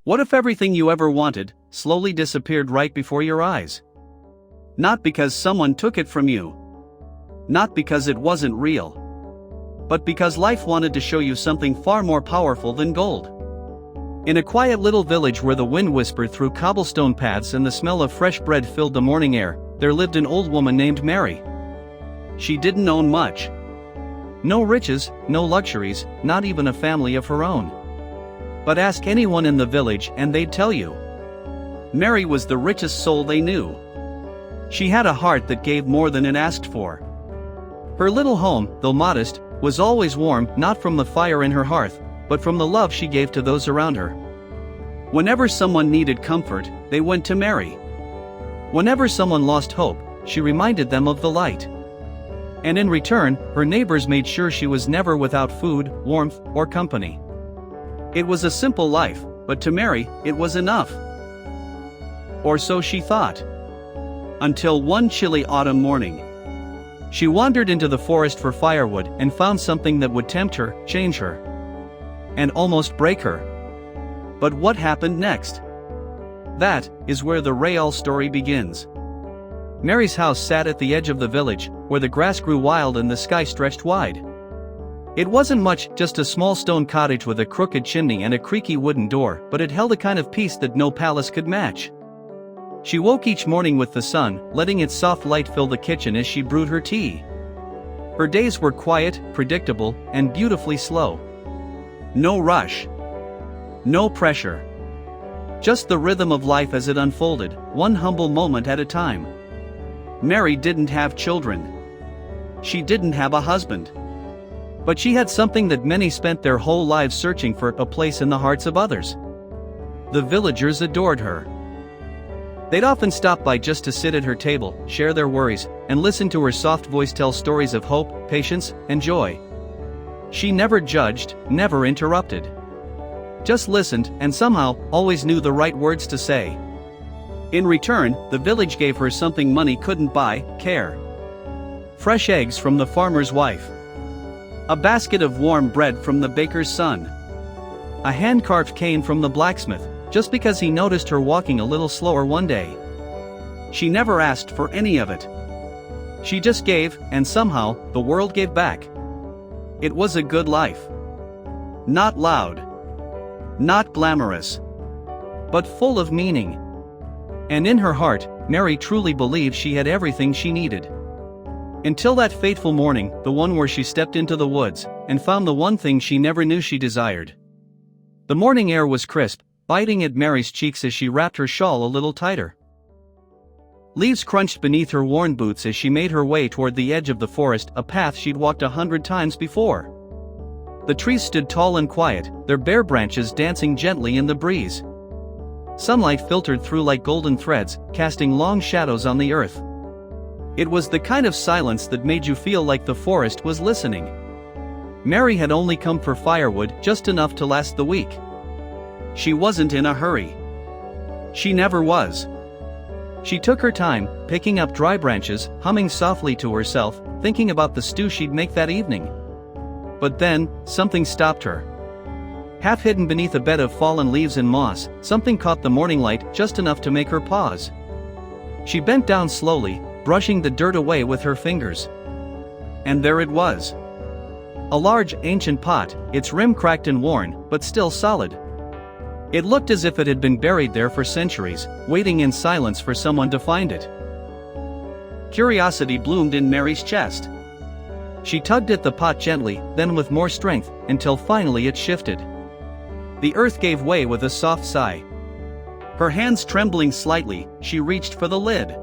What if everything you ever wanted slowly disappeared right before your eyes? Not because someone took it from you. Not because it wasn't real. But because life wanted to show you something far more powerful than gold. In a quiet little village where the wind whispered through cobblestone paths and the smell of fresh bread filled the morning air, there lived an old woman named Mary. She didn't own much. No riches, no luxuries, not even a family of her own. But ask anyone in the village and they'd tell you. Mary was the richest soul they knew. She had a heart that gave more than it asked for. Her little home, though modest, was always warm, not from the fire in her hearth, but from the love she gave to those around her. Whenever someone needed comfort, they went to Mary. Whenever someone lost hope, she reminded them of the light. And in return, her neighbors made sure she was never without food, warmth, or company. It was a simple life, but to Mary, it was enough. Or so she thought. Until one chilly autumn morning. She wandered into the forest for firewood and found something that would tempt her, change her, and almost break her. But what happened next? That is where the real story begins. Mary's house sat at the edge of the village, where the grass grew wild and the sky stretched wide. It wasn't much, just a small stone cottage with a crooked chimney and a creaky wooden door, but it held a kind of peace that no palace could match. She woke each morning with the sun, letting its soft light fill the kitchen as she brewed her tea. Her days were quiet, predictable, and beautifully slow. No rush. No pressure. Just the rhythm of life as it unfolded, one humble moment at a time. Mary didn't have children. She didn't have a husband. But she had something that many spent their whole lives searching for, a place in the hearts of others. The villagers adored her. They'd often stop by just to sit at her table, share their worries, and listen to her soft voice tell stories of hope, patience, and joy. She never judged, never interrupted. Just listened, and somehow, always knew the right words to say. In return, the village gave her something money couldn't buy: care. Fresh eggs from the farmer's wife. A basket of warm bread from the baker's son. A hand-carved cane from the blacksmith, just because he noticed her walking a little slower one day. She never asked for any of it. She just gave, and somehow, the world gave back. It was a good life. Not loud. Not glamorous. But full of meaning. And in her heart, Mary truly believed she had everything she needed. Until that fateful morning, the one where she stepped into the woods, and found the one thing she never knew she desired. The morning air was crisp, biting at Mary's cheeks as she wrapped her shawl a little tighter. Leaves crunched beneath her worn boots as she made her way toward the edge of the forest, a path she'd walked 100 times before. The trees stood tall and quiet, their bare branches dancing gently in the breeze. Sunlight filtered through like golden threads, casting long shadows on the earth. It was the kind of silence that made you feel like the forest was listening. Mary had only come for firewood, just enough to last the week. She wasn't in a hurry. She never was. She took her time, picking up dry branches, humming softly to herself, thinking about the stew she'd make that evening. But then, something stopped her. Half hidden beneath a bed of fallen leaves and moss, something caught the morning light just enough to make her pause. She bent down slowly, brushing the dirt away with her fingers. And there it was. A large, ancient pot, its rim cracked and worn, but still solid. It looked as if it had been buried there for centuries, waiting in silence for someone to find it. Curiosity bloomed in Mary's chest. She tugged at the pot gently, then with more strength, until finally it shifted. The earth gave way with a soft sigh. Her hands trembling slightly, she reached for the lid.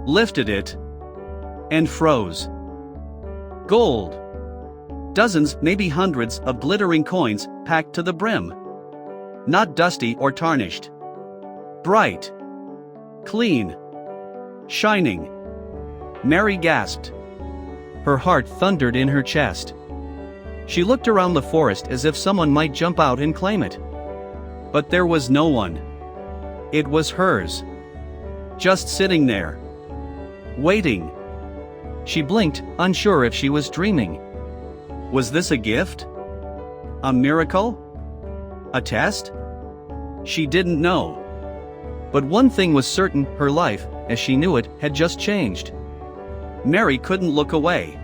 Lifted it. And froze. Gold. Dozens, maybe hundreds, of glittering coins, packed to the brim. Not dusty or tarnished. Bright. Clean. Shining. Mary gasped. Her heart thundered in her chest. She looked around the forest as if someone might jump out and claim it. But there was no one. It was hers. Just sitting there. Waiting. She blinked, unsure if she was dreaming. Was this a gift? A miracle? A test? She didn't know. But one thing was certain, her life, as she knew it, had just changed. Mary couldn't look away.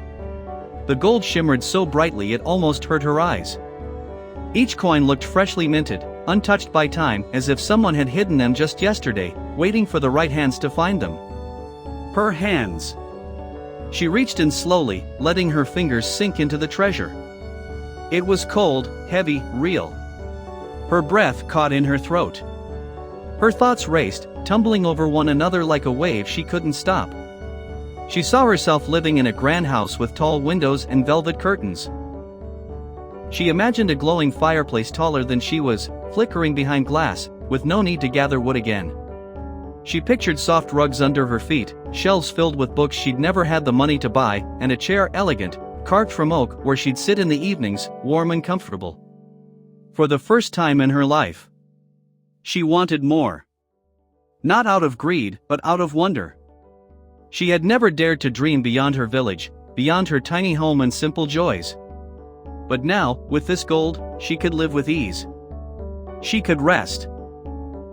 The gold shimmered so brightly it almost hurt her eyes. Each coin looked freshly minted, untouched by time, as if someone had hidden them just yesterday, waiting for the right hands to find them. Her hands. She reached in slowly, letting her fingers sink into the treasure. It was cold, heavy, real. Her breath caught in her throat. Her thoughts raced, tumbling over one another like a wave she couldn't stop. She saw herself living in a grand house with tall windows and velvet curtains. She imagined a glowing fireplace taller than she was, flickering behind glass, with no need to gather wood again. She pictured soft rugs under her feet, shelves filled with books she'd never had the money to buy, and a chair elegant, carved from oak, where she'd sit in the evenings, warm and comfortable. For the first time in her life, she wanted more. Not out of greed, but out of wonder. She had never dared to dream beyond her village, beyond her tiny home and simple joys. But now, with this gold, she could live with ease. She could rest.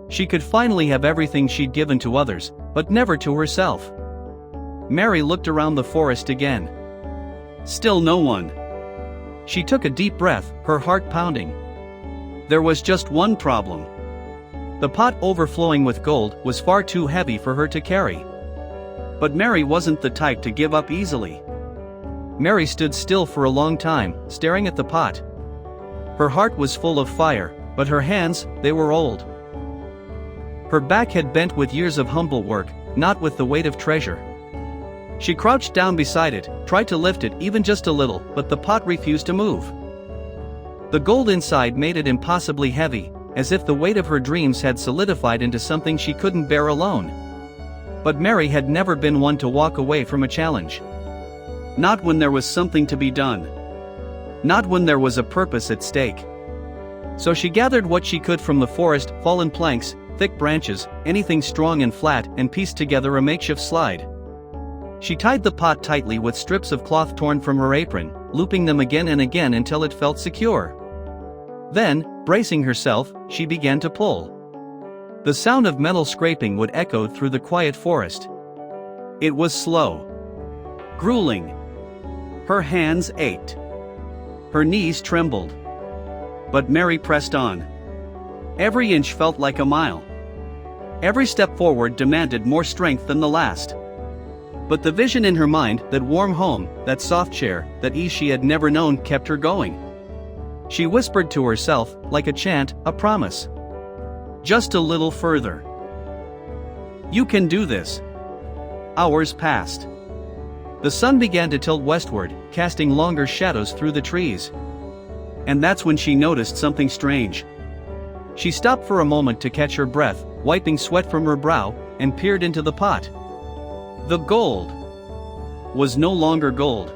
She could finally have everything she'd given to others, but never to herself. Mary looked around the forest again. Still no one. She took a deep breath, her heart pounding. There was just one problem. The pot overflowing with gold was far too heavy for her to carry. But Mary wasn't the type to give up easily. Mary stood still for a long time, staring at the pot. Her heart was full of fire, but her hands, they were old. Her back had bent with years of humble work, not with the weight of treasure. She crouched down beside it, tried to lift it even just a little, but the pot refused to move. The gold inside made it impossibly heavy, as if the weight of her dreams had solidified into something she couldn't bear alone. But Mary had never been one to walk away from a challenge. Not when there was something to be done. Not when there was a purpose at stake. So she gathered what she could from the forest, fallen planks, thick branches, anything strong and flat, and pieced together a makeshift slide. She tied the pot tightly with strips of cloth torn from her apron, looping them again and again until it felt secure. Then, bracing herself, she began to pull. The sound of metal scraping would echo through the quiet forest. It was slow. Grueling. Her hands ached. Her knees trembled. But Mary pressed on. Every inch felt like a mile. Every step forward demanded more strength than the last. But the vision in her mind, that warm home, that soft chair, that ease she had never known, kept her going. She whispered to herself, like a chant, a promise. Just a little further. You can do this. Hours passed. The sun began to tilt westward, casting longer shadows through the trees. And that's when she noticed something strange. She stopped for a moment to catch her breath, wiping sweat from her brow, and peered into the pot. The gold was no longer gold.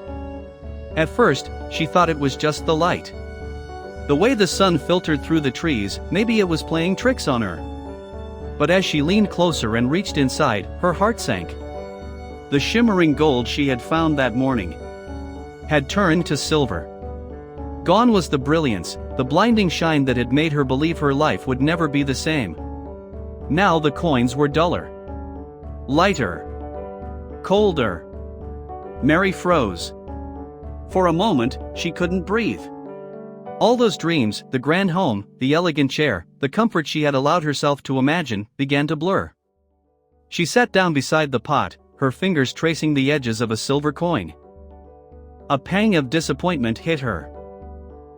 At first, she thought it was just the light. The way the sun filtered through the trees, maybe it was playing tricks on her. But as she leaned closer and reached inside, her heart sank. The shimmering gold she had found that morning had turned to silver. Gone was the brilliance, the blinding shine that had made her believe her life would never be the same. Now the coins were duller. Lighter. Colder. Mary froze. For a moment, she couldn't breathe. All those dreams, the grand home, the elegant chair, the comfort she had allowed herself to imagine, began to blur. She sat down beside the pot, her fingers tracing the edges of a silver coin. A pang of disappointment hit her.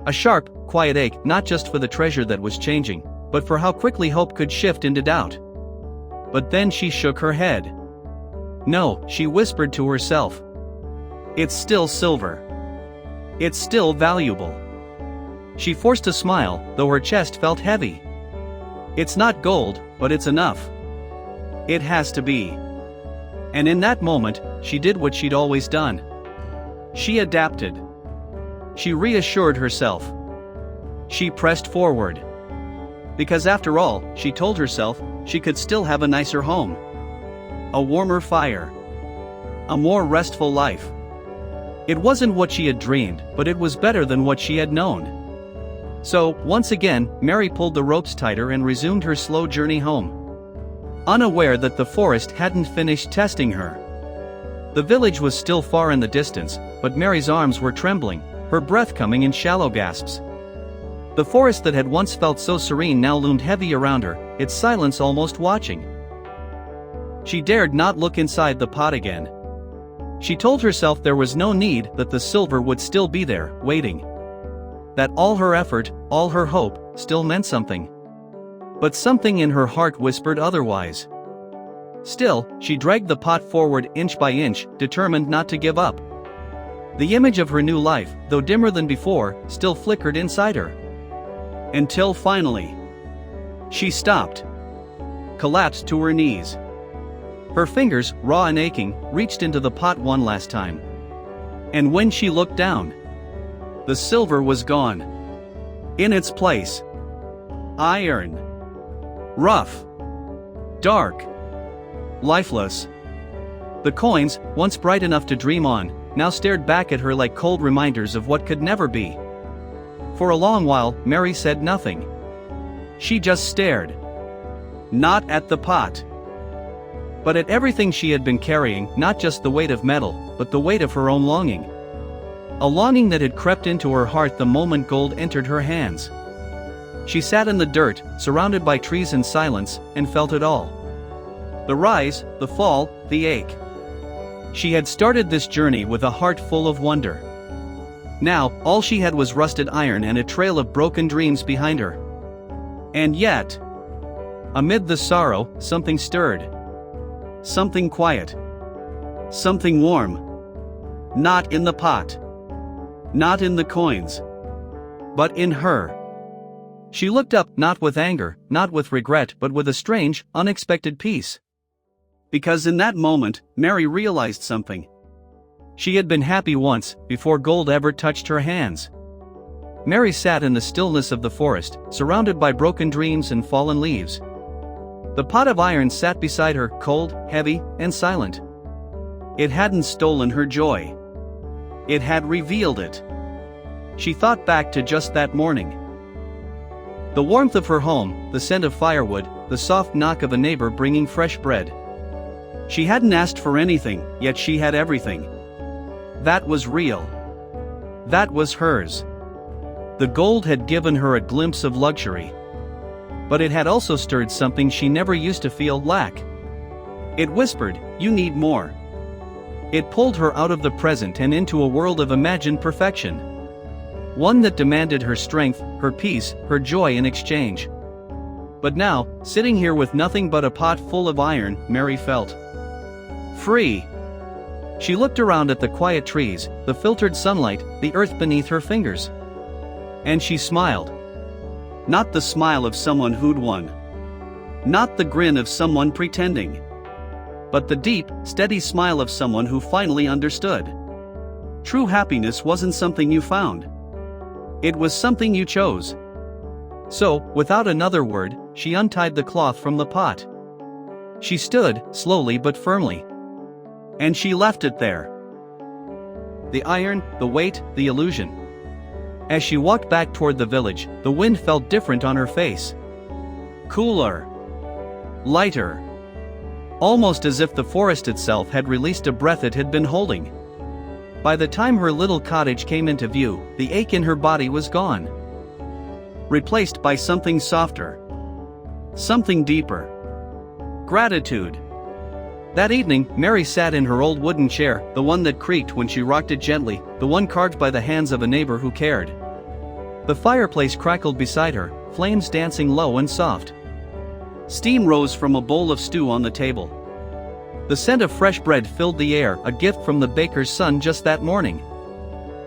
A sharp, quiet ache, not just for the treasure that was changing, but for how quickly hope could shift into doubt. But then she shook her head. No, she whispered to herself. It's still silver. It's still valuable. She forced a smile, though her chest felt heavy. It's not gold, but it's enough. It has to be. And in that moment, she did what she'd always done. She adapted. She reassured herself. She pressed forward. Because after all, she told herself, she could still have a nicer home. A warmer fire. A more restful life. It wasn't what she had dreamed, but it was better than what she had known. So, once again, Mary pulled the ropes tighter and resumed her slow journey home, unaware that the forest hadn't finished testing her. The village was still far in the distance, but Mary's arms were trembling, her breath coming in shallow gasps. The forest that had once felt so serene now loomed heavy around her, its silence almost watching. She dared not look inside the pot again. She told herself there was no need, that the silver would still be there, waiting. That all her effort, all her hope, still meant something. But something in her heart whispered otherwise. Still, she dragged the pot forward inch by inch, determined not to give up. The image of her new life, though dimmer than before, still flickered inside her. Until finally, she stopped, collapsed to her knees. Her fingers, raw and aching, reached into the pot one last time. And when she looked down, the silver was gone. In its place, iron. Rough. Dark. Lifeless. The coins, once bright enough to dream on, now stared back at her like cold reminders of what could never be. For a long while, Mary said nothing. She just stared. Not at the pot, but at everything she had been carrying, not just the weight of metal, but the weight of her own longing. A longing that had crept into her heart the moment gold entered her hands. She sat in the dirt, surrounded by trees and silence, and felt it all. The rise, the fall, the ache. She had started this journey with a heart full of wonder. Now, all she had was rusted iron and a trail of broken dreams behind her. And yet, amid the sorrow, something stirred. Something quiet. Something warm. Not in the pot. Not in the coins. But in her. She looked up, not with anger, not with regret, but with a strange, unexpected peace. Because in that moment, Mary realized something. She had been happy once, before gold ever touched her hands. Mary sat in the stillness of the forest, surrounded by broken dreams and fallen leaves. The pot of iron sat beside her, cold, heavy, and silent. It hadn't stolen her joy. It had revealed it. She thought back to just that morning. The warmth of her home, the scent of firewood, the soft knock of a neighbor bringing fresh bread. She hadn't asked for anything, yet she had everything. That was real. That was hers. The gold had given her a glimpse of luxury. But it had also stirred something she never used to feel: lack. It whispered, "You need more." It pulled her out of the present and into a world of imagined perfection. One that demanded her strength, her peace, her joy in exchange. But now, sitting here with nothing but a pot full of iron, Mary felt free. She looked around at the quiet trees, the filtered sunlight, the earth beneath her fingers. And she smiled. Not the smile of someone who'd won. Not the grin of someone pretending. But the deep, steady smile of someone who finally understood. True happiness wasn't something you found. It was something you chose. So, without another word, she untied the cloth from the pot. She stood, slowly but firmly. And she left it there. The iron, the weight, the illusion. As she walked back toward the village, the wind felt different on her face. Cooler. Lighter. Almost as if the forest itself had released a breath it had been holding. By the time her little cottage came into view, the ache in her body was gone. Replaced by something softer. Something deeper. Gratitude. That evening, Mary sat in her old wooden chair, the one that creaked when she rocked it gently, the one carved by the hands of a neighbor who cared. The fireplace crackled beside her, flames dancing low and soft. Steam rose from a bowl of stew on the table. The scent of fresh bread filled the air, a gift from the baker's son just that morning.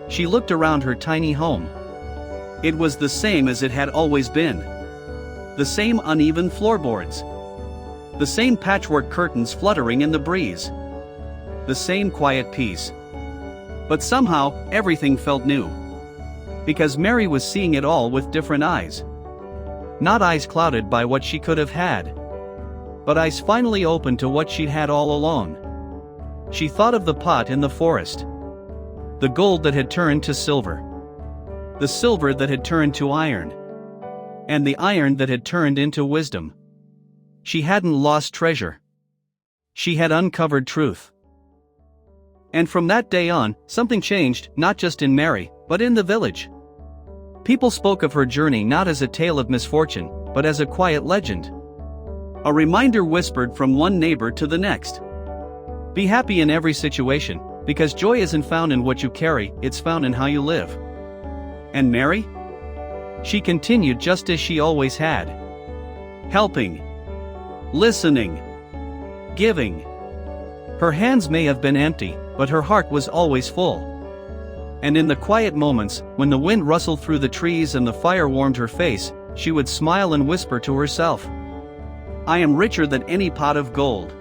She looked around her tiny home. It was the same as it had always been. The same uneven floorboards. The same patchwork curtains fluttering in the breeze. The same quiet peace. But somehow, everything felt new. Because Mary was seeing it all with different eyes. Not eyes clouded by what she could have had. But eyes finally open to what she'd had all along. She thought of the pot in the forest. The gold that had turned to silver. the silver that had turned to iron, and the iron that had turned into wisdom. She hadn't lost treasure. She had uncovered truth. And from that day on, something changed, not just in Mary, but in the village. People spoke of her journey not as a tale of misfortune, but as a quiet legend. A reminder whispered from one neighbor to the next. Be happy in every situation, because joy isn't found in what you carry, it's found in how you live. And Mary? She continued just as she always had. Helping. Listening. Giving. Her hands may have been empty, but her heart was always full. And in the quiet moments, when the wind rustled through the trees and the fire warmed her face, she would smile and whisper to herself, I am richer than any pot of gold.